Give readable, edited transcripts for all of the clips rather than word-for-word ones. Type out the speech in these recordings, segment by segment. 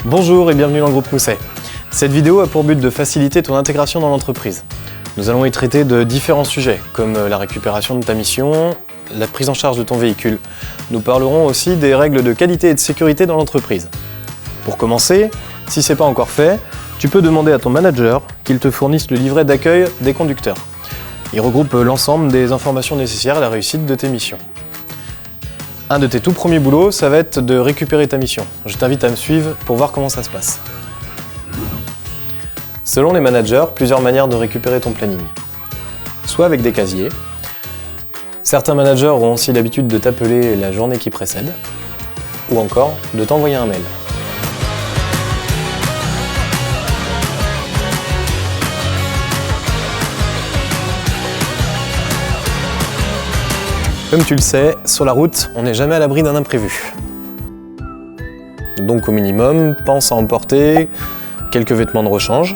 Bonjour et bienvenue dans le groupe Mousset. Cette vidéo a pour but de faciliter ton intégration dans l'entreprise. Nous allons y traiter de différents sujets, comme la récupération de ta mission, la prise en charge de ton véhicule. Nous parlerons aussi des règles de qualité et de sécurité dans l'entreprise. Pour commencer, si ce n'est pas encore fait, tu peux demander à ton manager qu'il te fournisse le livret d'accueil des conducteurs. Il regroupe l'ensemble des informations nécessaires à la réussite de tes missions. Un de tes tout premiers boulots, ça va être de récupérer ta mission. Je t'invite à me suivre pour voir comment ça se passe. Selon les managers, plusieurs manières de récupérer ton planning. Soit avec des casiers. Certains managers ont aussi l'habitude de t'appeler la journée qui précède. Ou encore de t'envoyer un mail. Comme tu le sais, sur la route, on n'est jamais à l'abri d'un imprévu. Donc au minimum, pense à emporter quelques vêtements de rechange,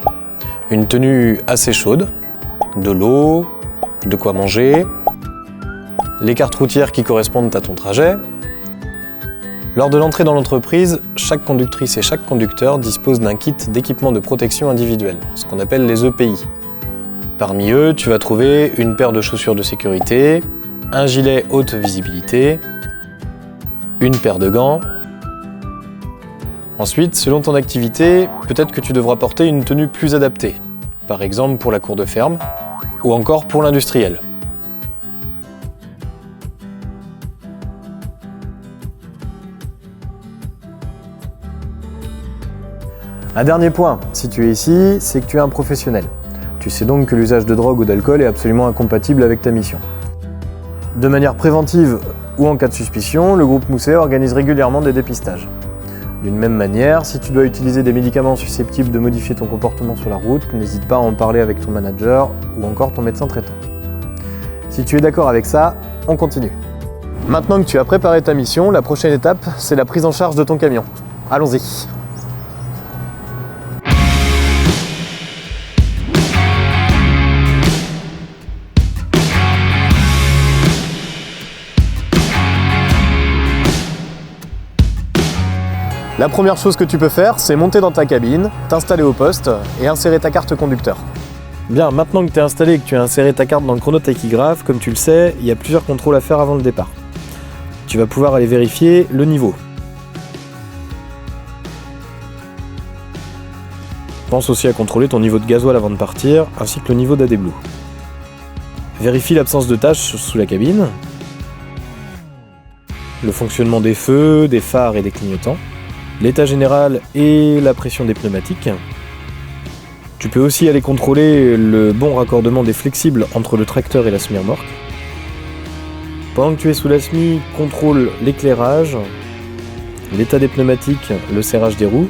une tenue assez chaude, de l'eau, de quoi manger, les cartes routières qui correspondent à ton trajet. Lors de l'entrée dans l'entreprise, chaque conductrice et chaque conducteur dispose d'un kit d'équipement de protection individuelle, ce qu'on appelle les EPI. Parmi eux, tu vas trouver une paire de chaussures de sécurité, un gilet haute visibilité, une paire de gants. Ensuite, selon ton activité, peut-être que tu devras porter une tenue plus adaptée, par exemple pour la cour de ferme ou encore pour l'industriel. Un dernier point, si tu es ici, c'est que tu es un professionnel. Tu sais donc que l'usage de drogue ou d'alcool est absolument incompatible avec ta mission. De manière préventive ou en cas de suspicion, le groupe Mousset organise régulièrement des dépistages. D'une même manière, si tu dois utiliser des médicaments susceptibles de modifier ton comportement sur la route, n'hésite pas à en parler avec ton manager ou encore ton médecin traitant. Si tu es d'accord avec ça, on continue. Maintenant que tu as préparé ta mission, la prochaine étape, c'est la prise en charge de ton camion. Allons-y. La première chose que tu peux faire, c'est monter dans ta cabine, t'installer au poste et insérer ta carte conducteur. Bien, maintenant que tu es installé et que tu as inséré ta carte dans le chronotachygraphe, comme tu le sais, il y a plusieurs contrôles à faire avant le départ. Tu vas pouvoir aller vérifier le niveau. Pense aussi à contrôler ton niveau de gasoil avant de partir, ainsi que le niveau d'AdBlue. Vérifie l'absence de taches sous la cabine, le fonctionnement des feux, des phares et des clignotants, l'état général et la pression des pneumatiques. Tu peux aussi aller contrôler le bon raccordement des flexibles entre le tracteur et la semi-remorque. Pendant que tu es sous la semi, contrôle l'éclairage, l'état des pneumatiques, le serrage des roues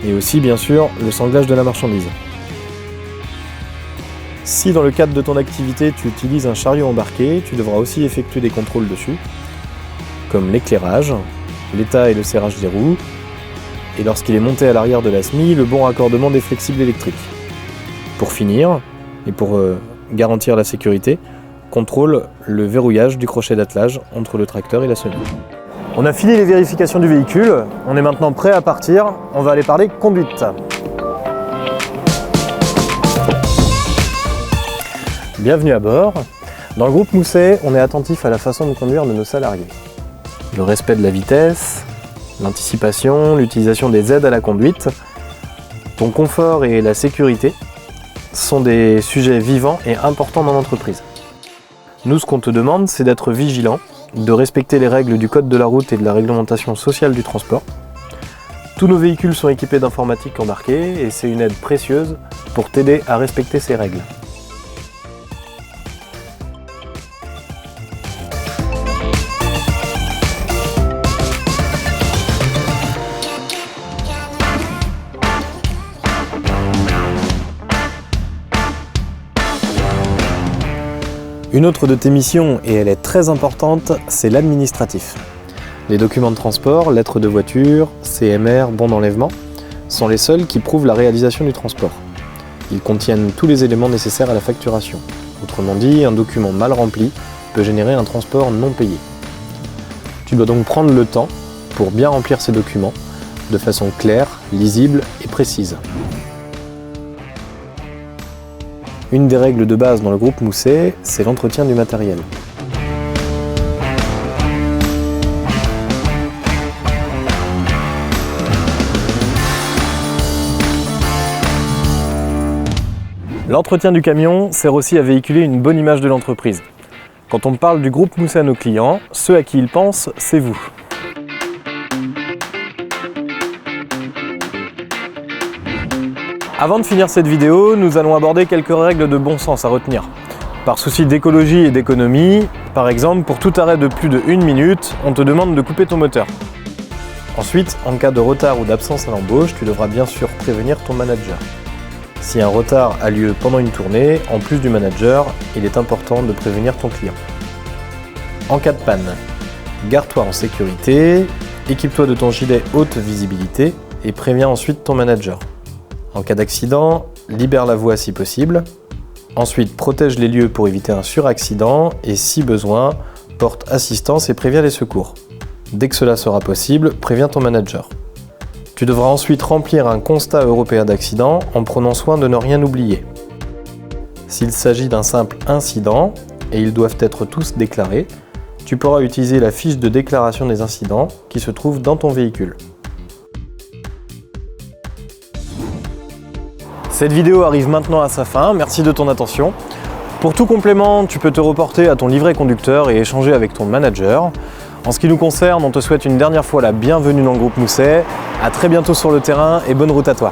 et aussi bien sûr le sanglage de la marchandise. Si dans le cadre de ton activité tu utilises un chariot embarqué, tu devras aussi effectuer des contrôles dessus, comme l'éclairage, l'état et le serrage des roues, et lorsqu'il est monté à l'arrière de la SMI, le bon raccordement des flexibles électriques. Pour finir, et pour garantir la sécurité, contrôle le verrouillage du crochet d'attelage entre le tracteur et la semi. On a fini les vérifications du véhicule, on est maintenant prêt à partir, on va aller parler conduite. Bienvenue à bord. Dans le groupe Mousset, on est attentif à la façon de conduire de nos salariés. Le respect de la vitesse, l'anticipation, l'utilisation des aides à la conduite, ton confort et la sécurité sont des sujets vivants et importants dans l'entreprise. Nous, ce qu'on te demande, c'est d'être vigilant, de respecter les règles du code de la route et de la réglementation sociale du transport. Tous nos véhicules sont équipés d'informatique embarquée et c'est une aide précieuse pour t'aider à respecter ces règles. Une autre de tes missions, et elle est très importante, c'est l'administratif. Les documents de transport, lettres de voiture, CMR, bons d'enlèvement, sont les seuls qui prouvent la réalisation du transport. Ils contiennent tous les éléments nécessaires à la facturation. Autrement dit, un document mal rempli peut générer un transport non payé. Tu dois donc prendre le temps pour bien remplir ces documents de façon claire, lisible et précise. Une des règles de base dans le groupe Mousset, c'est l'entretien du matériel. L'entretien du camion sert aussi à véhiculer une bonne image de l'entreprise. Quand on parle du groupe Mousset à nos clients, ceux à qui ils pensent, c'est vous. Avant de finir cette vidéo, nous allons aborder quelques règles de bon sens à retenir. Par souci d'écologie et d'économie, par exemple, pour tout arrêt de plus de 1 minute, on te demande de couper ton moteur. Ensuite, en cas de retard ou d'absence à l'embauche, tu devras bien sûr prévenir ton manager. Si un retard a lieu pendant une tournée, en plus du manager, il est important de prévenir ton client. En cas de panne, garde-toi en sécurité, équipe-toi de ton gilet haute visibilité et préviens ensuite ton manager. En cas d'accident, libère la voie si possible. Ensuite, protège les lieux pour éviter un suraccident et si besoin, porte assistance et préviens les secours. Dès que cela sera possible, préviens ton manager. Tu devras ensuite remplir un constat européen d'accident en prenant soin de ne rien oublier. S'il s'agit d'un simple incident, et ils doivent être tous déclarés, tu pourras utiliser la fiche de déclaration des incidents qui se trouve dans ton véhicule. Cette vidéo arrive maintenant à sa fin, merci de ton attention. Pour tout complément, tu peux te reporter à ton livret conducteur et échanger avec ton manager. En ce qui nous concerne, on te souhaite une dernière fois la bienvenue dans le groupe Mousset. À très bientôt sur le terrain et bonne route à toi.